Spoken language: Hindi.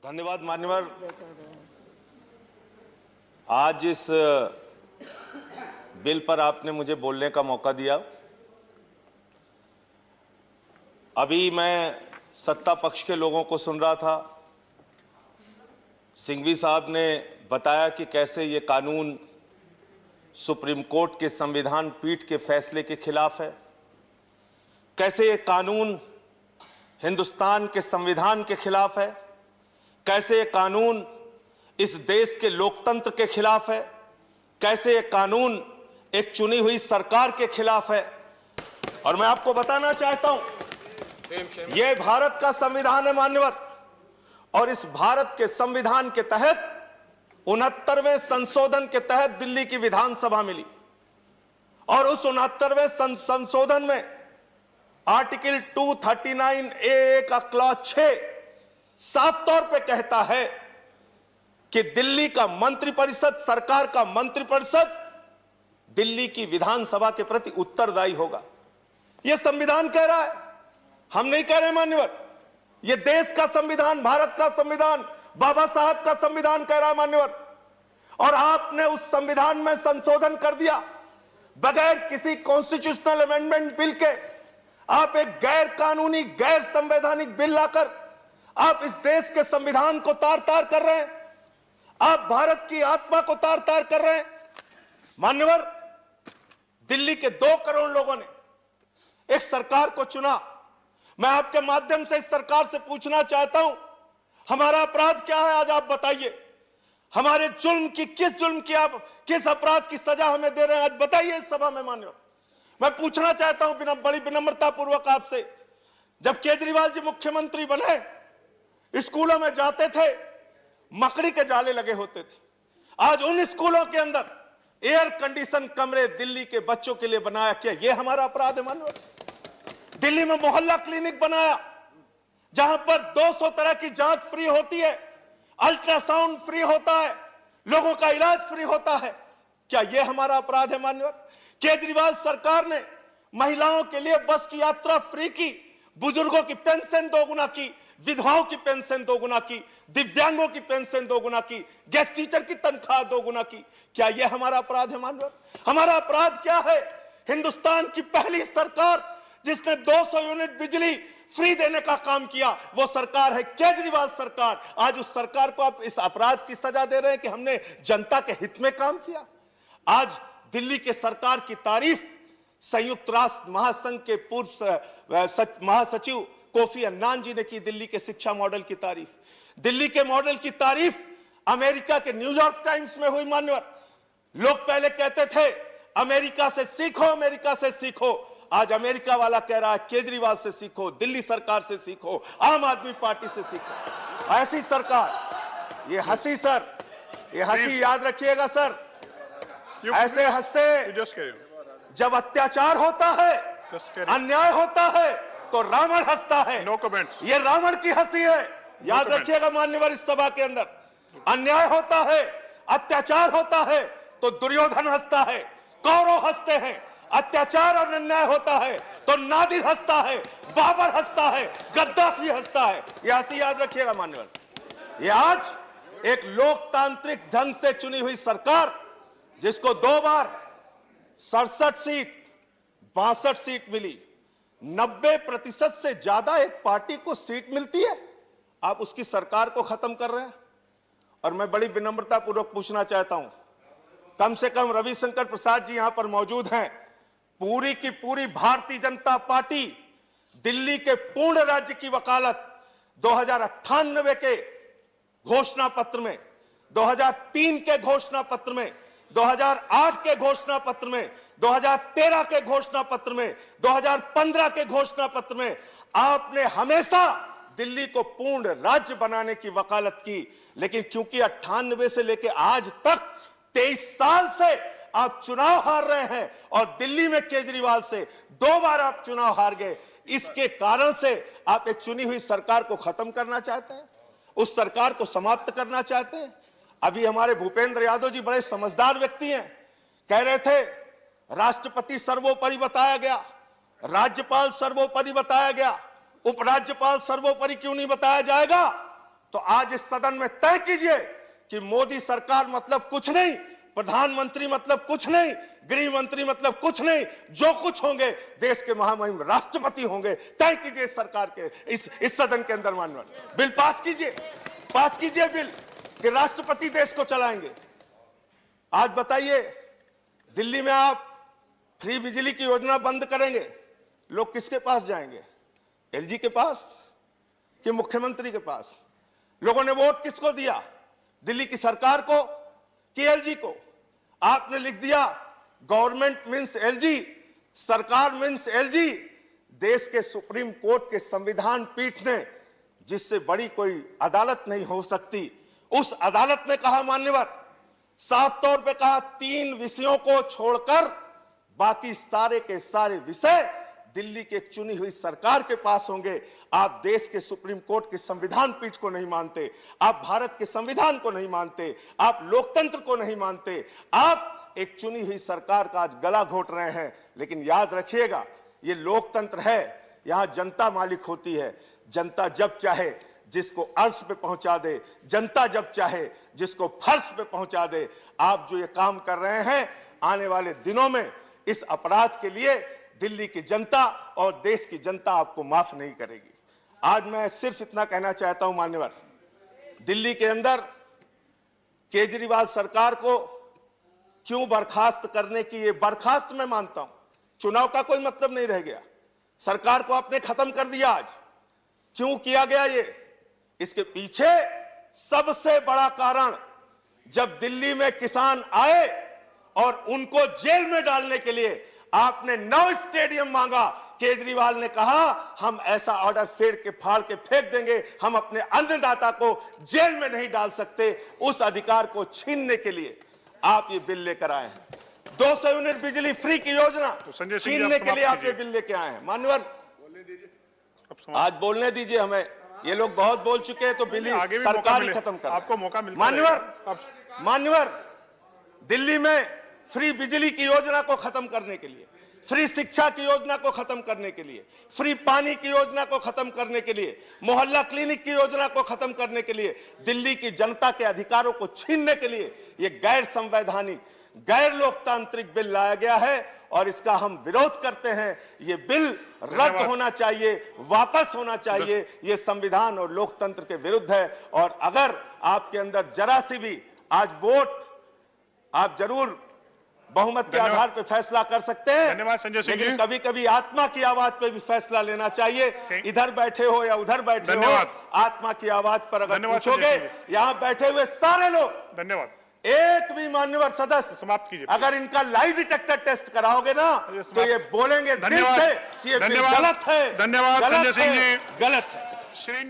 धन्यवाद मान्यवर। आज इस बिल पर आपने मुझे बोलने का मौका दिया। अभी मैं सत्ता पक्ष के लोगों को सुन रहा था। सिंघवी साहब ने बताया कि कैसे ये कानून सुप्रीम कोर्ट के संविधान पीठ के फैसले के खिलाफ है, कैसे ये कानून हिंदुस्तान के संविधान के खिलाफ है, कैसे ये कानून इस देश के लोकतंत्र के खिलाफ है, कैसे ये कानून एक चुनी हुई सरकार के खिलाफ है। और मैं आपको बताना चाहता हूं, यह भारत का संविधान है मान्यवर, और इस भारत के संविधान के तहत 69वें संशोधन के तहत दिल्ली की विधानसभा मिली, और उस 69वें संशोधन में आर्टिकल 239A का क्लॉज 6 साफ तौर पे कहता है कि दिल्ली का मंत्रिपरिषद, सरकार का मंत्रिपरिषद दिल्ली की विधानसभा के प्रति उत्तरदायी होगा। यह संविधान कह रहा है, हम नहीं कह रहे मान्यवर। यह देश का संविधान, भारत का संविधान, बाबा साहब का संविधान कह रहा है मान्यवर। और आपने उस संविधान में संशोधन कर दिया बगैर किसी कॉन्स्टिट्यूशनल अमेंडमेंट बिल के। आप एक गैर कानूनी, गैर संवैधानिक बिल लाकर आप इस देश के संविधान को तार तार कर रहे हैं। आप भारत की आत्मा को तार तार कर रहे हैं मान्यवर। दिल्ली के 2 करोड़ लोगों ने एक सरकार को चुना। मैं आपके माध्यम से इस सरकार से पूछना चाहता हूं, हमारा अपराध क्या है? आज आप बताइए। हमारे जुल्म की, किस जुल्म की, आप किस अपराध की सजा हमें दे रहे हैं? आज बताइए इस सभा में मान्यवर। मैं पूछना चाहता हूं बड़ी विनम्रता पूर्वक आपसे, जब केजरीवाल जी मुख्यमंत्री बने, स्कूलों में जाते थे, मकड़ी के जाले लगे होते थे। आज उन स्कूलों के अंदर एयर कंडीशन कमरे दिल्ली के बच्चों के लिए बनाया। क्या यह हमारा अपराध है मान्यवर? दिल्ली में मोहल्ला क्लिनिक बनाया जहां पर 200 तरह की जांच फ्री होती है, अल्ट्रासाउंड फ्री होता है, लोगों का इलाज फ्री होता है। क्या यह हमारा अपराध है मान्यवर? केजरीवाल सरकार ने महिलाओं के लिए बस की यात्रा फ्री की, बुजुर्गों की पेंशन 2 गुना की, विधवाओं की पेंशन 2 गुना की, दिव्यांगों की पेंशन 2 गुना की, गेस्ट टीचर की तनख्वाह 2 गुना की। क्या यह हमारा अपराध है मान्यवर? हमारा अपराध क्या है? हिंदुस्तान की पहली सरकार जिसने 200 यूनिट बिजली फ्री देने का काम किया, वो सरकार है केजरीवाल सरकार। आज उस सरकार को आप इस अपराध की सजा दे रहे हैं कि हमने जनता के हित में काम किया। आज दिल्ली के सरकार की तारीफ संयुक्त राष्ट्र महासंघ के पूर्व महासचिव कोफी अन्नान जी ने की। दिल्ली के शिक्षा मॉडल की तारीफ, दिल्ली के मॉडल की तारीफ अमेरिका के न्यूयॉर्क टाइम्स में हुई मान्यवर। लोग पहले कहते थे अमेरिका से सीखो, अमेरिका से सीखो। आज अमेरिका वाला कह रहा है केजरीवाल से सीखो, दिल्ली सरकार से सीखो, आम आदमी पार्टी से सीखो। ऐसी सरकार, ये हंसी सर, ये हंसी याद रखिएगा सर, ऐसे हंसते जब अत्याचार होता है, अन्याय होता है, तो रावण हंसता है। No comments. ये रावण की हंसी है, याद रखिएगा मान्यवर। इस सभा के अंदर अन्याय होता है, अत्याचार होता है, तो दुर्योधन हंसता है, कौरव हंसते हैं। अत्याचार और अन्याय होता है तो नादिर हंसता है, बाबर हंसता है, गद्दाफी हंसता है। यह हंसी याद रखिएगा मान्यवर। यह आज एक लोकतांत्रिक ढंग से चुनी हुई सरकार, जिसको 2 बार 67 सीट, 62 सीट मिली, 90% से ज्यादा एक पार्टी को सीट मिलती है, आप उसकी सरकार को खत्म कर रहे हैं। और मैं बड़ी विनम्रता पूर्वक पूछना चाहता हूं, कम से कम रविशंकर प्रसाद जी यहां पर मौजूद हैं। पूरी की पूरी भारतीय जनता पार्टी दिल्ली के पूर्ण राज्य की वकालत 2098 के घोषणा पत्र में, 2003 के घोषणा पत्र में, 2008 के घोषणा पत्र में, 2013 के घोषणा पत्र में, 2015 के घोषणा पत्र में आपने हमेशा दिल्ली को पूर्ण राज्य बनाने की वकालत की। लेकिन क्योंकि 98 से लेकर आज तक 23 साल से आप चुनाव हार रहे हैं, और दिल्ली में केजरीवाल से 2 बार आप चुनाव हार गए, इसके कारण से आप एक चुनी हुई सरकार को खत्म करना चाहते हैं, उस सरकार को समाप्त करना चाहते हैं। अभी हमारे भूपेंद्र यादव जी बड़े समझदार व्यक्ति हैं, कह रहे थे राष्ट्रपति सर्वोपरि बताया गया, राज्यपाल सर्वोपरि बताया गया, उपराज्यपाल सर्वोपरि क्यों नहीं बताया जाएगा? तो आज इस सदन में तय कीजिए कि मोदी सरकार मतलब कुछ नहीं, प्रधानमंत्री मतलब कुछ नहीं, गृह मंत्री मतलब कुछ नहीं, जो कुछ होंगे देश के महामहिम राष्ट्रपति होंगे। तय कीजिए इस सरकार के इस सदन के अंदर माननीय बिल पास कीजिए बिल कि राष्ट्रपति देश को चलाएंगे। आज बताइए, दिल्ली में आप फ्री बिजली की योजना बंद करेंगे, लोग किसके पास जाएंगे? एलजी के पास कि मुख्यमंत्री के पास? लोगों ने वोट किसको दिया? दिल्ली की सरकार को कि एलजी को? आपने लिख दिया गवर्नमेंट मींस एलजी, सरकार मींस एलजी। देश के सुप्रीम कोर्ट के संविधान पीठ ने, जिससे बड़ी कोई अदालत नहीं हो सकती, उस अदालत ने कहा, मान्यवर साफ तौर पे कहा, 3 विषयों को छोड़कर बाकी सारे के सारे विषय दिल्ली के एक चुनी हुई सरकार के पास होंगे। आप देश के सुप्रीम कोर्ट के संविधान पीठ को नहीं मानते, आप भारत के संविधान को नहीं मानते, आप लोकतंत्र को नहीं मानते, आप एक चुनी हुई सरकार का आज गला घोट रहे हैं। लेकिन याद रखिएगा, ये लोकतंत्र है, यहां जनता मालिक होती है। जनता जब चाहे जिसको अर्श पे पहुंचा दे, जनता जब चाहे जिसको फर्श पे पहुंचा दे। आप जो ये काम कर रहे हैं, आने वाले दिनों में इस अपराध के लिए दिल्ली की जनता और देश की जनता आपको माफ नहीं करेगी। आज मैं सिर्फ इतना कहना चाहता हूं मान्यवर, दिल्ली के अंदर केजरीवाल सरकार को क्यों बर्खास्त करने की, ये बर्खास्त मैं मानता हूं, चुनाव का कोई मतलब नहीं रह गया, सरकार को आपने खत्म कर दिया। आज क्यों किया गया ये? इसके पीछे सबसे बड़ा कारण, जब दिल्ली में किसान आए और उनको जेल में डालने के लिए आपने 9 स्टेडियम मांगा, केजरीवाल ने कहा हम ऐसा ऑर्डर फाड़ के फेंक देंगे, हम अपने अन्नदाता को जेल में नहीं डाल सकते। उस अधिकार को छीनने के लिए आप ये बिल लेकर आए हैं। 200 यूनिट बिजली फ्री की योजना छीनने के लिए आप ये बिल लेके आए हैं। मान्यवर आज बोलने दीजिए हमें, ये लोग बहुत बोल चुके हैं, तो बिल सरकार ही खत्म कर। आपको मौका मिलता मान्यवर दिल्ली में फ्री बिजली की योजना को खत्म करने के लिए, फ्री शिक्षा की योजना को खत्म करने के लिए, फ्री पानी की योजना को खत्म करने के लिए, मोहल्ला क्लिनिक की योजना को खत्म करने के लिए, दिल्ली की जनता के अधिकारों को छीनने के लिए ये गैर संवैधानिक, गैर लोकतांत्रिक बिल लाया गया है और इसका हम विरोध करते हैं। ये बिल रद्द होना चाहिए, वापस होना चाहिए। ये संविधान और लोकतंत्र के विरुद्ध है। और अगर आपके अंदर जरा सी भी आज वोट, आप जरूर बहुमत के आधार पर फैसला कर सकते हैं, धन्यवाद संजय सिंह जी। लेकिन कभी कभी आत्मा की आवाज पे भी फैसला लेना चाहिए। इधर बैठे हो या उधर बैठे हो, आत्मा की आवाज पर अगर पूछोगे, यहाँ बैठे हुए सारे लोग, धन्यवाद, एक भी मान्यवर सदस्य समाप्त कीजिए, अगर इनका लाई डिटेक्टर टेस्ट कराओगे ना तो ये बोलेंगे दिल से कि ये बिल गलत है। धन्यवाद संजय सिंह जी, गलत है। श्री